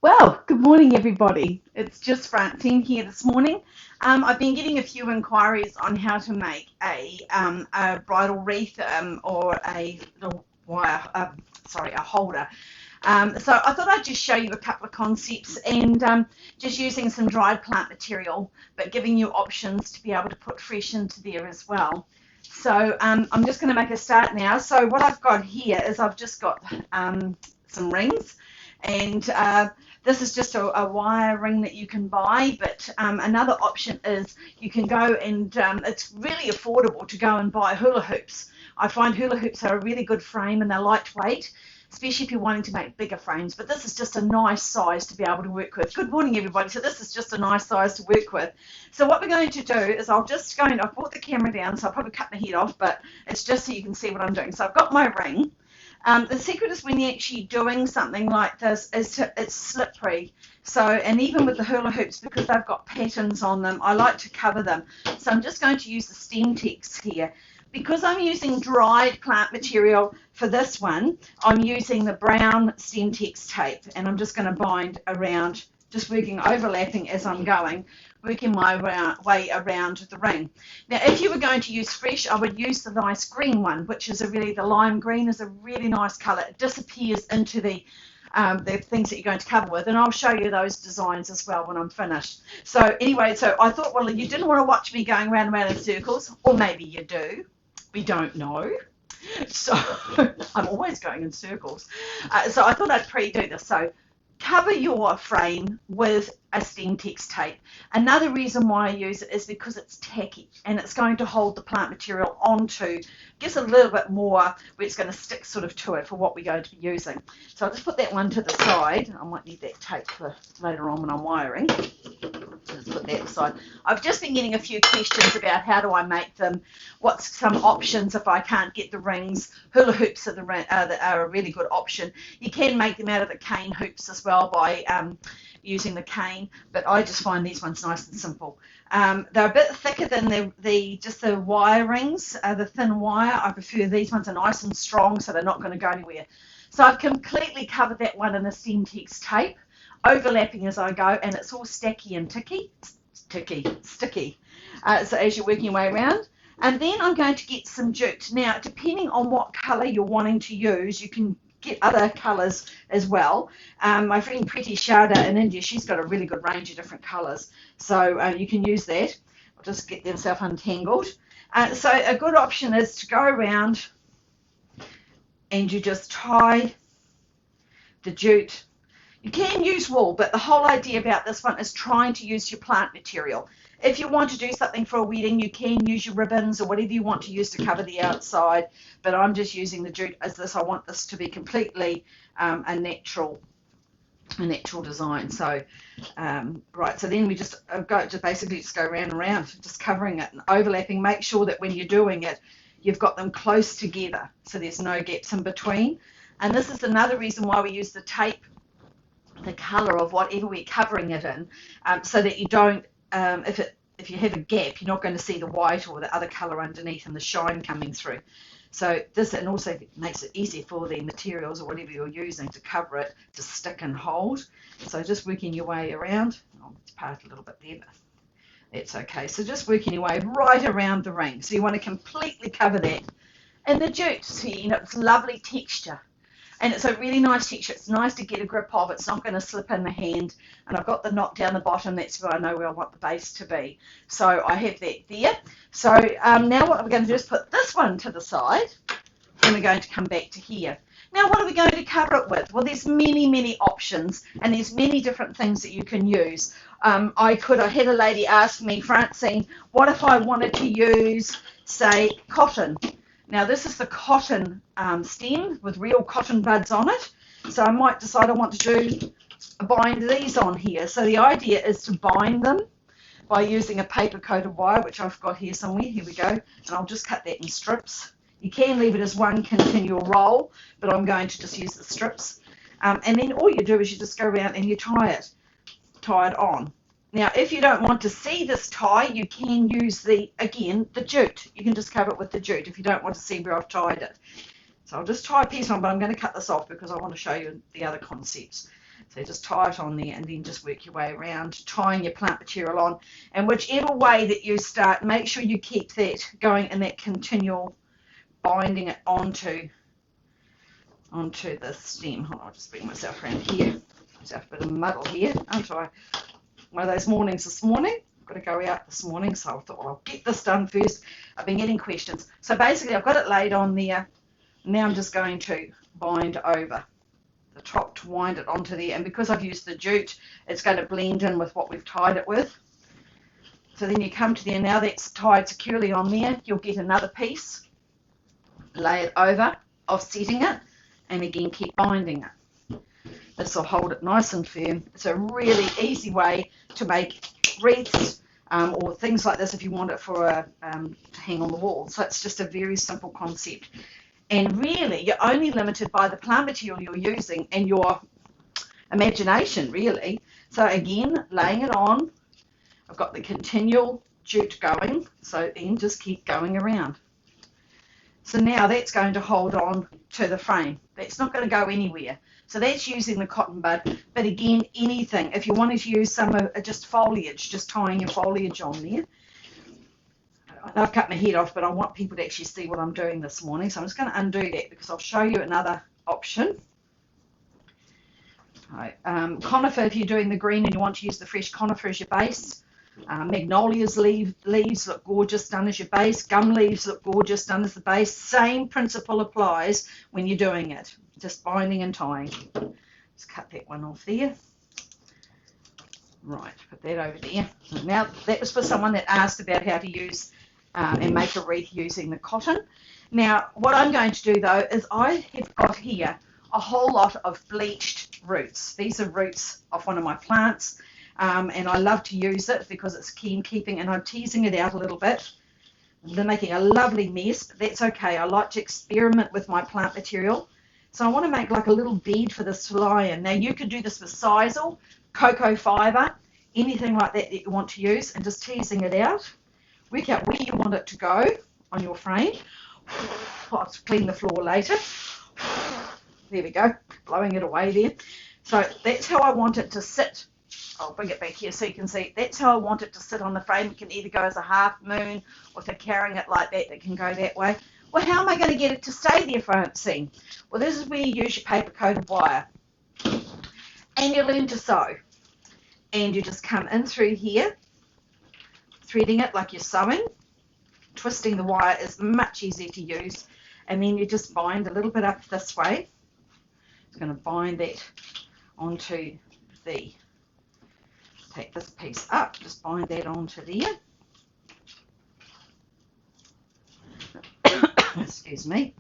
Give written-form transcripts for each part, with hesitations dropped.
Well, good morning, everybody. It's just Francine here this morning. I've been getting a few inquiries on how to make a bridal wreath or a little wire, a holder. So I thought I'd just show you a couple of concepts and just using some dried plant material, but giving you options to be able to put fresh into there as well. So I'm just going to make a start now. So what I've got here is I've just got some rings and this is just a wire ring that you can buy, but another option is you can go and it's really affordable to go and buy hula hoops. I find hula hoops are a really good frame and they're lightweight, especially if you're wanting to make bigger frames, but this is just a nice size to be able to work with. Good morning, everybody. So this is just a nice size to work with. So what we're going to do is I've brought the camera down, so I'll probably cut my head off, but it's just so you can see what I'm doing. So I've got my ring. The secret is when you're actually doing something like this is it's slippery. So, and even with the hula hoops, because they've got patterns on them, I like to cover them. So I'm just going to use the stem text here. Because I'm using dried plant material for this one, I'm using the brown stem text tape, and I'm just going to bind around, just working overlapping as I'm going, working my way around the ring. Now, if you were going to use fresh, I would use the nice green one, which is the lime green is a really nice colour. It disappears into the things that you're going to cover with, and I'll show you those designs as well when I'm finished. So anyway, so I thought, well, you didn't want to watch me going round and round in circles, or maybe you do. We don't know. So I'm always going in circles. So I thought I'd pre-do this. So cover your frame with a stem text tape. Another reason why I use it is because it's tacky and it's going to hold the plant material onto, gives a little bit more where it's going to stick sort of to it for what we're going to be using. So I'll just put that one to the side. I might need that tape for later on when I'm wiring. Just put that aside. I've just been getting a few questions about how do I make them, what's some options if I can't get the rings. Hula hoops are a really good option. You can make them out of the cane hoops as well by using the cane, but I just find these ones nice and simple. They're a bit thicker than just the wire rings, the thin wire. I prefer these ones are nice and strong, so they're not going to go anywhere. So I've completely covered that one in the stem text tape, overlapping as I go, and it's all sticky and sticky. So as you're working your way around. And then I'm going to get some jute. Now, depending on what colour you're wanting to use, you can get other colours as well. My friend Pretty Sharda in India, she's got a really good range of different colours. So you can use that. I'll just get themselves untangled. So a good option is to go around and you just tie the jute. You can use wool, but the whole idea about this one is trying to use your plant material. If you want to do something for a wedding, you can use your ribbons or whatever you want to use to cover the outside, but I'm just using the jute as this. I want this to be completely a natural design. So right, so then we just basically go around and around, just covering it and overlapping. Make sure that when you're doing it, you've got them close together so there's no gaps in between. And this is another reason why we use the tape, the colour of whatever we're covering it in, so that you don't, if you have a gap, you're not going to see the white or the other colour underneath and the shine coming through. So this, and also makes it easy for the materials or whatever you're using to cover it to stick and hold. So just working your way around. I'll part a little bit there, but that's okay. So just working your way right around the ring. So you want to completely cover that. And the jute, so you know, it's lovely texture. And it's a really nice texture. It's nice to get a grip of. It's not going to slip in the hand. And I've got the knot down the bottom. That's where I know where I want the base to be. So I have that there. So now what we're going to do is put this one to the side. And we're going to come back to here. Now what are we going to cover it with? Well, there's many options. And there's many different things that you can use. I had a lady ask me, Francine, what if I wanted to use, say, cotton? Now this is the cotton stem with real cotton buds on it. So I might decide I want to bind these on here. So the idea is to bind them by using a paper coated wire, which I've got here somewhere. Here we go. And I'll just cut that in strips. You can leave it as one continual roll, but I'm going to just use the strips. And then all you do is you just go around and you tie it on. Now, if you don't want to see this tie, you can use the jute. You can just cover it with the jute if you don't want to see where I've tied it. So I'll just tie a piece on, but I'm going to cut this off because I want to show you the other concepts. So just tie it on there and then just work your way around, tying your plant material on. And whichever way that you start, make sure you keep that going in that continual binding it onto the stem. Hold on, I'll just bring myself around here. Myself a bit of muddle here, aren't I? One of those mornings this morning. I've got to go out this morning, so I thought, well, I'll get this done first. I've been getting questions. So basically, I've got it laid on there. Now I'm just going to bind over the top to wind it onto there. And because I've used the jute, it's going to blend in with what we've tied it with. So then you come to there. Now that's tied securely on there. You'll get another piece, lay it over, offsetting it, and again keep binding it. This will hold it nice and firm. It's a really easy way to make wreaths or things like this if you want it for to hang on the wall. So it's just a very simple concept. And really, you're only limited by the plant material you're using and your imagination, really. So again, laying it on. I've got the continual jute going, so then just keep going around. So now that's going to hold on to the frame. That's not going to go anywhere. So that's using the cotton bud. But again, anything, if you wanted to use some just foliage, just tying your foliage on there. I've cut my head off, but I want people to actually see what I'm doing this morning. So I'm just going to undo that because I'll show you another option. Right. Conifer, if you're doing the green and you want to use the fresh conifer as your base. Magnolia's leaves look gorgeous done as your base. Gum leaves look gorgeous done as the base. Same principle applies when you're doing it. Just binding and tying. Just cut that one off there. Right, put that over there. Now, that was for someone that asked about how to use and make a wreath using the cotton. Now, what I'm going to do, though, is I have got here a whole lot of bleached roots. These are roots off one of my plants. And I love to use it because it's keen keeping, and I'm teasing it out a little bit. They're making a lovely mess, but that's okay. I like to experiment with my plant material. So I want to make like a little bead for this to lie in. Now you could do this with sisal, cocoa fibre, anything like that that you want to use, and just teasing it out. Work out where you want it to go on your frame. I'll clean the floor later. There we go, blowing it away there. So that's how I want it to sit. I'll bring it back here so you can see. That's how I want it to sit on the frame. It can either go as a half moon, or if they're carrying it like that, it can go that way. Well, how am I going to get it to stay there, Francine? Well, this is where you use your paper coated wire. And you learn to sew. And you just come in through here, threading it like you're sewing. Twisting the wire is much easier to use. And then you just bind a little bit up this way. It's going to bind that onto the... Take this piece up, just bind that onto there. Excuse me.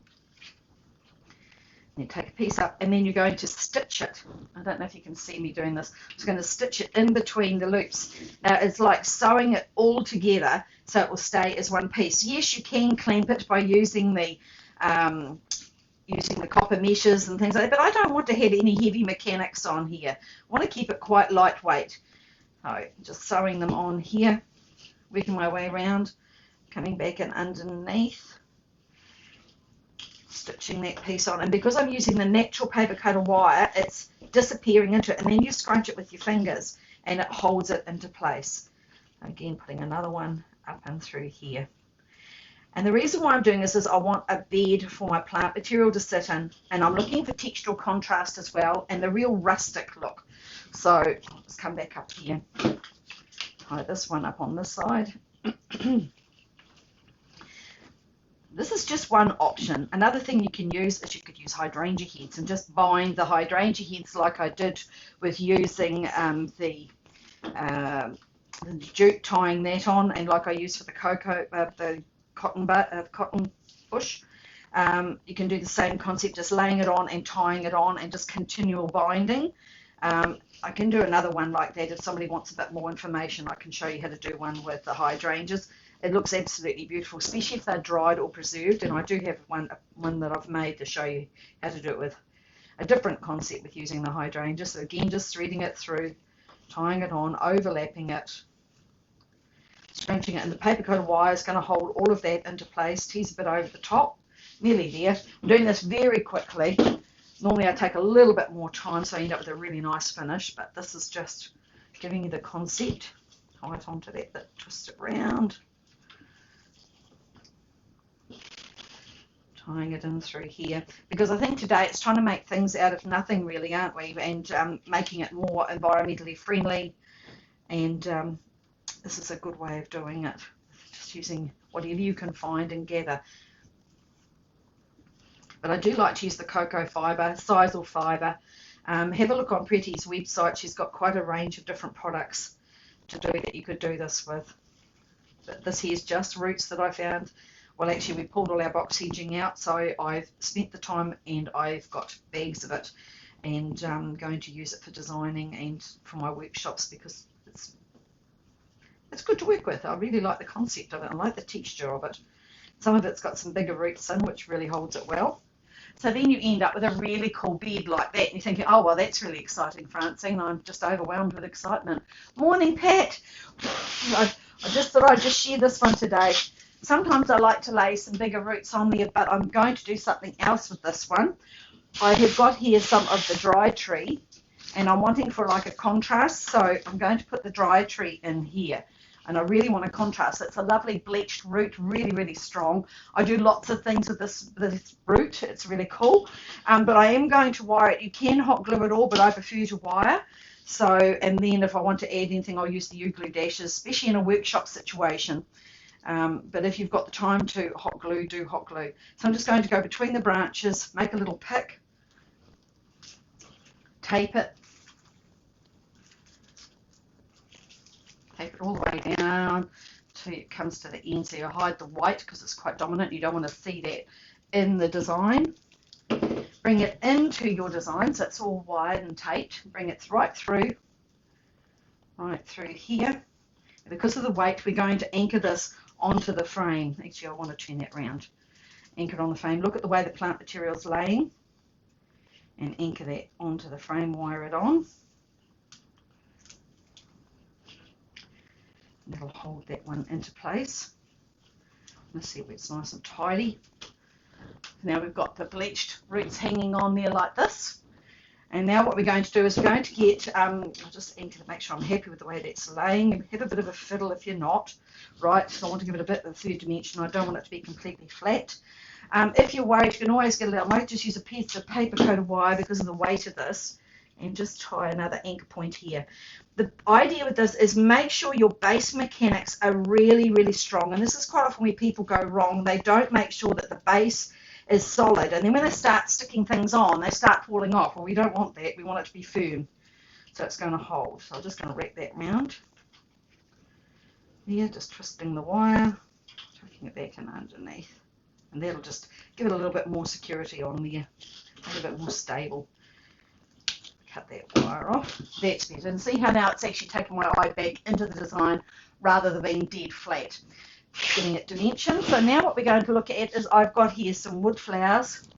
You take a piece up and then you're going to stitch it. I don't know if you can see me doing this. I'm just going to stitch it in between the loops. Now it's like sewing it all together so it will stay as one piece. Yes, you can clamp it by using the copper meshes and things like that, but I don't want to have any heavy mechanics on here. I want to keep it quite lightweight. So just sewing them on here, working my way around, coming back in underneath, stitching that piece on. And because I'm using the natural paper coated wire, it's disappearing into it, and then you scrunch it with your fingers and it holds it into place. Again, putting another one up and through here. And the reason why I'm doing this is I want a bed for my plant material to sit in, and I'm looking for textural contrast as well and the real rustic look. So let's come back up here, tie this one up on this side. This is just one option. Another thing you can use is you could use hydrangea heads and just bind the hydrangea heads like I did with using the jute, tying that on, and like I used for the cotton bush. You can do the same concept, just laying it on and tying it on and just continual binding. I can do another one like that. If somebody wants a bit more information, I can show you how to do one with the hydrangeas. It looks absolutely beautiful, especially if they're dried or preserved. And I do have one that I've made to show you how to do it with a different concept with using the hydrangea. So again, just threading it through, tying it on, overlapping it, scrunching it, and the paper coated wire is going to hold all of that into place. Tease a bit over the top, nearly there. I'm doing this very quickly. Normally I take a little bit more time, so I end up with a really nice finish, but this is just giving you the concept. Tie it onto that bit, twist it round. Tying it in through here, because I think today it's trying to make things out of nothing really, aren't we? And making it more environmentally friendly, and this is a good way of doing it, just using whatever you can find and gather. But I do like to use the cocoa fibre, sisal fibre. Have a look on Pretty's website. She's got quite a range of different products to do that you could do this with. But this here's just roots that I found. Well, actually, we pulled all our box hedging out, so I've spent the time and I've got bags of it, and I'm going to use it for designing and for my workshops, because it's good to work with. I really like the concept of it. I like the texture of it. Some of it's got some bigger roots in, which really holds it well. So then you end up with a really cool bed like that, and you're thinking, oh, well, that's really exciting, Francine. I'm just overwhelmed with excitement. Morning, Pat. I just thought I'd just share this one today. Sometimes I like to lay some bigger roots on there, but I'm going to do something else with this one. I have got here some of the dry tree, and I'm wanting for like a contrast, so I'm going to put the dry tree in here. And I really want to contrast. It's a lovely bleached root, really, really strong. I do lots of things with this root. It's really cool. But I am going to wire it. You can hot glue it all, but I prefer to wire. So, and then if I want to add anything, I'll use the U-glue dashes, especially in a workshop situation. But if you've got the time to hot glue, do hot glue. So I'm just going to go between the branches, make a little pick, tape it all the way down till it comes to the end. So you hide the white because it's quite dominant. You don't want to see that in the design. Bring it into your design so it's all wide and taped. Bring it right through here. And because of the weight, we're going to anchor this onto the frame. Actually, I want to turn that around. Anchor it on the frame. Look at the way the plant material is laying, and anchor that onto the frame. Wire it on. That'll hold that one into place. Let's see if it's nice and tidy. Now we've got the bleached roots hanging on there like this. And now what we're going to do is we're going to get, I'll just anchor to make sure I'm happy with the way that's laying. Have a bit of a fiddle if you're not. Right, so I want to give it a bit of a third dimension. I don't want it to be completely flat. If you're worried, you can always get a little, I might just use a piece of paper coated wire because of the weight of this, and just tie another anchor point here. The idea with this is make sure your base mechanics are really, really strong. And this is quite often where people go wrong. They don't make sure that the base is solid. And then when they start sticking things on, they start falling off. Well, we don't want that. We want it to be firm. So it's going to hold. So I'm just going to wrap that round. There, just twisting the wire, tucking it back in underneath. And that'll just give it a little bit more security on there. A little bit more stable. Cut that wire off. That's better. And see how now it's actually taken my eye back into the design rather than being dead flat. Giving it dimension. So now what we're going to look at is I've got here some wood flowers.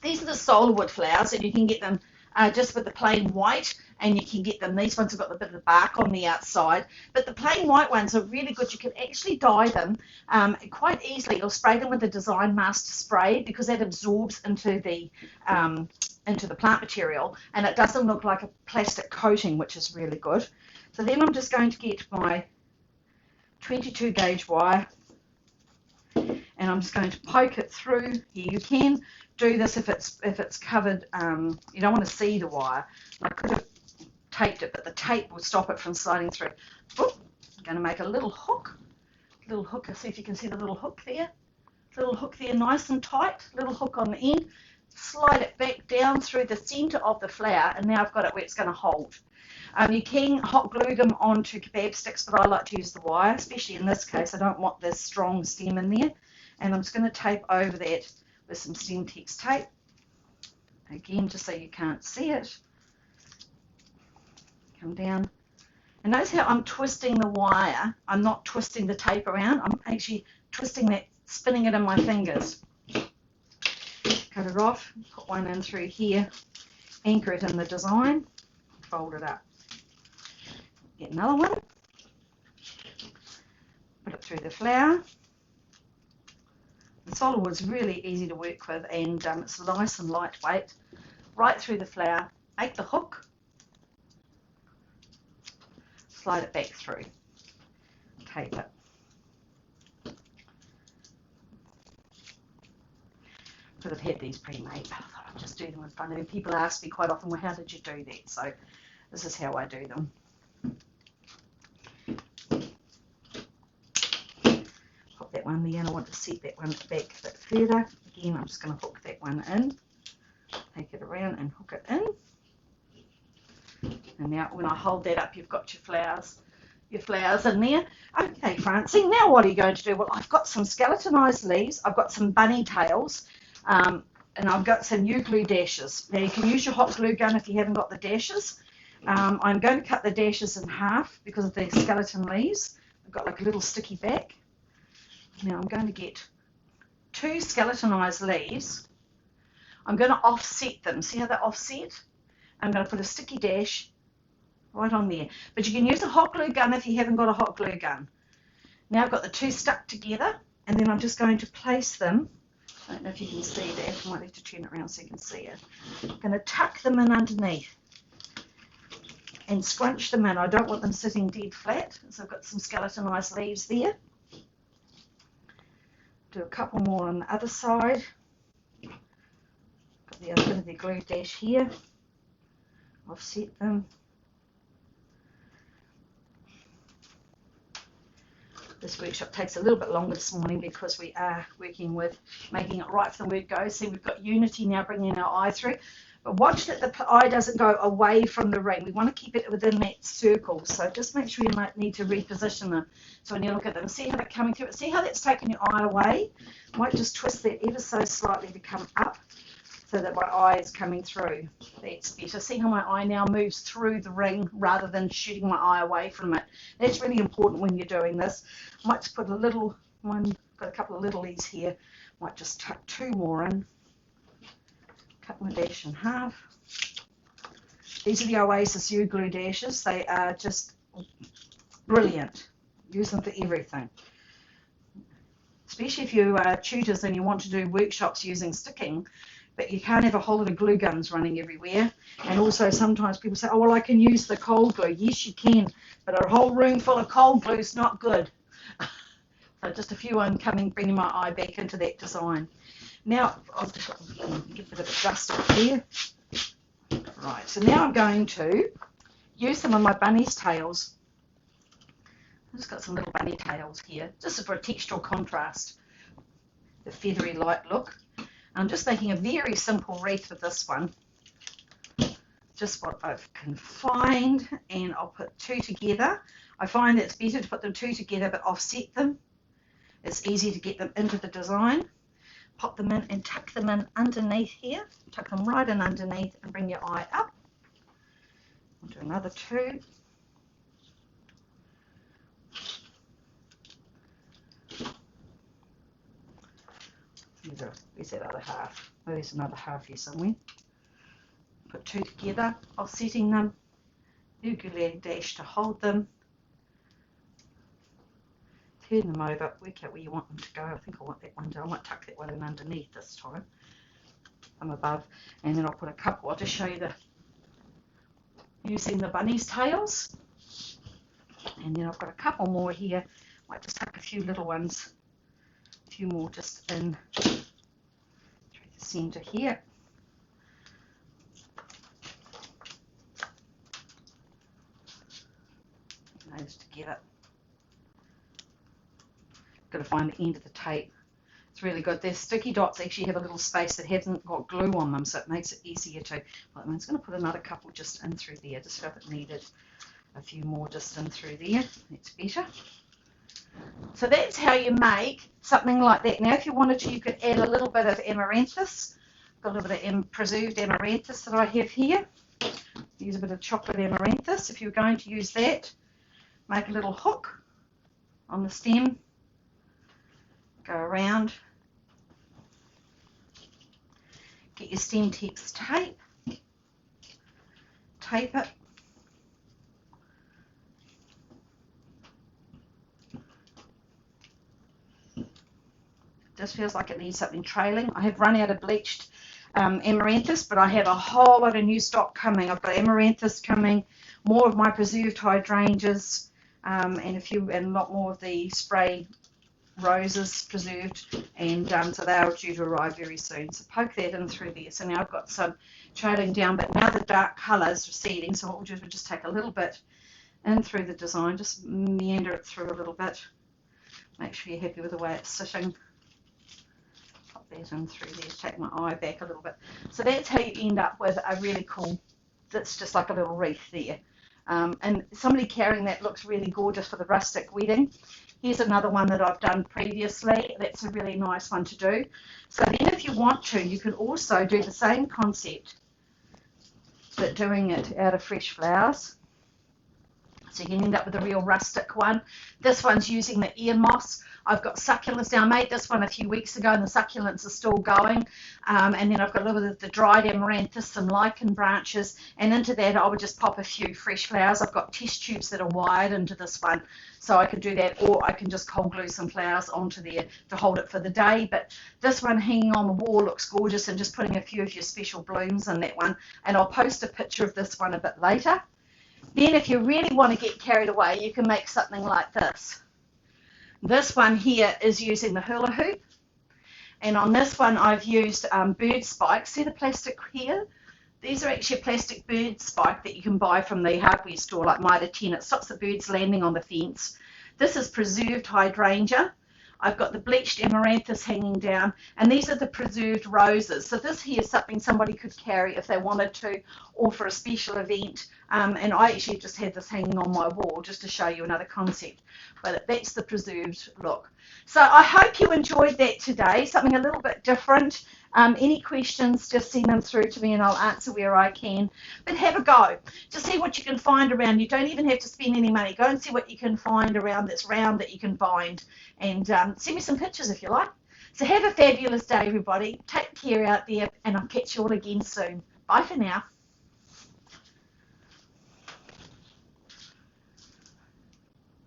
These are the solar wood flowers, and you can get them just with the plain white, and you can get them, these ones have got a bit of the bark on the outside, but the plain white ones are really good. You can actually dye them quite easily. You'll spray them with the Design Master spray because that absorbs into the plant material, and it doesn't look like a plastic coating, which is really good. So then I'm just going to get my 22 gauge wire, and I'm just going to poke it through here. You can do this if it's covered. You don't want to see the wire. I could have taped it, but the tape will stop it from sliding through. Oh, I'm going to make a little hook. See if you can see the little hook there. Little hook there, nice and tight. Little hook on the end. Slide it back down through the center of the flower, and now I've got it where it's going to hold. You can hot glue them onto kebab sticks, but I like to use the wire, especially in this case. I don't want this strong stem in there. And I'm just going to tape over that with some Stemtex tape. Again, just so you can't see it. Come down. And notice how I'm twisting the wire. I'm not twisting the tape around. I'm actually twisting that, spinning it in my fingers. Cut it off, put one in through here, anchor it in the design, fold it up. Get another one, put it through the flower, The solid wood's really easy to work with, and it's nice and lightweight. Right through the flower, make the hook, slide it back through, tape it. Because I've had these pre-made, I thought I'd just do them in front of you. People ask me quite often, well, how did you do that? So this is how I do them. Pop that one there, and I want to set that one back a bit further. Again, I'm just going to hook that one in, take it around and hook it in. And now when I hold that up, you've got your flowers in there. Okay, Francie, now what are you going to do? Well, I've got some skeletonized leaves, I've got some bunny tails, and I've got some new glue dashes. Now you can use your hot glue gun if you haven't got the dashes. I'm going to cut the dashes in half because of the skeleton leaves. I've got like a little sticky back. Now I'm going to get 2 skeletonized leaves. I'm going to offset them. See how they're offset? I'm going to put a sticky dash right on there. But you can use a hot glue gun if you haven't got a hot glue gun. Now I've got the 2 stuck together, and then I'm just going to place them. I don't know if you can see that. I might have to turn it around so you can see it. I'm going to tuck them in underneath and scrunch them in. I don't want them sitting dead flat, so I've got some skeletonized leaves there. Do a couple more on the other side. Got the other bit of the glue dash here. Offset them. This workshop takes a little bit longer this morning because we are working with making it right from the word go. See, we've got Unity now bringing our eye through. But watch that the eye doesn't go away from the ring. We want to keep it within that circle. So just make sure you might need to reposition them. So when you look at them, see how they're coming through. See how that's taken your eye away? I might just twist that ever so slightly to come up so that my eye is coming through. That's better. See how my eye now moves through the ring rather than shooting my eye away from it. That's really important when you're doing this. I might just put a little one, got a couple of littlies here. Might just tuck 2 more in. Cut my dash in half. These are the Oasis U glue dashes. They are just brilliant. Use them for everything. Especially if you are tutors and you want to do workshops using sticking, but you can't have a whole lot of glue guns running everywhere. And also sometimes people say, oh, well, I can use the cold glue. Yes, you can, but a whole room full of cold glue is not good. So just a few bringing my eye back into that design. Now, I'll just give it a bit of dust up there. Right, so now I'm going to use some of my bunny's tails. I've just got some little bunny tails here, just for a textural contrast, the feathery light look. I'm just making a very simple wreath with this one. Just what I can find, and I'll put 2 together. I find it's better to put them 2 together but offset them. It's easy to get them into the design. Pop them in and tuck them in underneath here. Tuck them right in underneath and bring your eye up. I'll do another 2. There's that other half. Oh, there's another half here somewhere. Put 2 together, offsetting them. Glue dash to hold them. Turn them over, work out where you want them to go. I think I want that one down. I might tuck that one in underneath this time. From above. And then I'll put a couple, I'll just show you using the bunny's tails. And then I've got a couple more here. Might just tuck a few little ones. A few more just in through the centre here. Those together. Got to find the end of the tape. It's really good. Their sticky dots actually have a little space that hasn't got glue on them, so it makes it easier to. I'm just going to put another couple just in through there, just if it needed a few more just in through there. That's better. So that's how you make something like that. Now, if you wanted to, you could add a little bit of amaranthus. Got a little bit of preserved amaranthus that I have here. Use a bit of chocolate amaranthus. If you're going to use that, make a little hook on the stem. Go around, get your stem tips tape, tape it, Just feels like it needs something trailing. I have run out of bleached amaranthus, but I have a whole lot of new stock coming. I've got amaranthus coming, more of my preserved hydrangeas, and a lot more of the spray roses preserved, and so they are due to arrive very soon. So poke that in through there. So now I've got some trailing down, but now the dark colour is receding, so what we'll do is we'll just take a little bit in through the design, just meander it through a little bit. Make sure you're happy with the way it's sitting. Pop that in through there, take my eye back a little bit. So that's how you end up with a really cool, that's just like a little wreath there. And somebody carrying that looks really gorgeous for the rustic wedding. Here's another one that I've done previously. That's a really nice one to do. So then if you want to, you can also do the same concept, but doing it out of fresh flowers. So you can end up with a real rustic one. This one's using the ear moss. I've got succulents now. I made this one a few weeks ago and the succulents are still going. And then I've got a little bit of the dried amaranthus, some lichen branches, and into that I would just pop a few fresh flowers. I've got test tubes that are wired into this one, so I could do that, or I can just cold glue some flowers onto there to hold it for the day. But this one hanging on the wall looks gorgeous, and just putting a few of your special blooms in that one. And I'll post a picture of this one a bit later. Then if you really want to get carried away, you can make something like this. This one here is using the hula hoop, and on this one I've used bird spikes. See the plastic here? These are actually a plastic bird spike that you can buy from the hardware store like Mitre 10. It stops the birds landing on the fence. This is preserved hydrangea. I've got the bleached amaranthus hanging down, and these are the preserved roses. So this here is something somebody could carry if they wanted to, or for a special event. And I actually just had this hanging on my wall just to show you another concept. But that's the preserved look. So I hope you enjoyed that today, something a little bit different. Any questions, just send them through to me and I'll answer where I can. But have a go. Just see what you can find around. You don't even have to spend any money. Go and see what you can find around that's round that you can bind. And send me some pictures if you like. So have a fabulous day, everybody. Take care out there, and I'll catch you all again soon. Bye for now.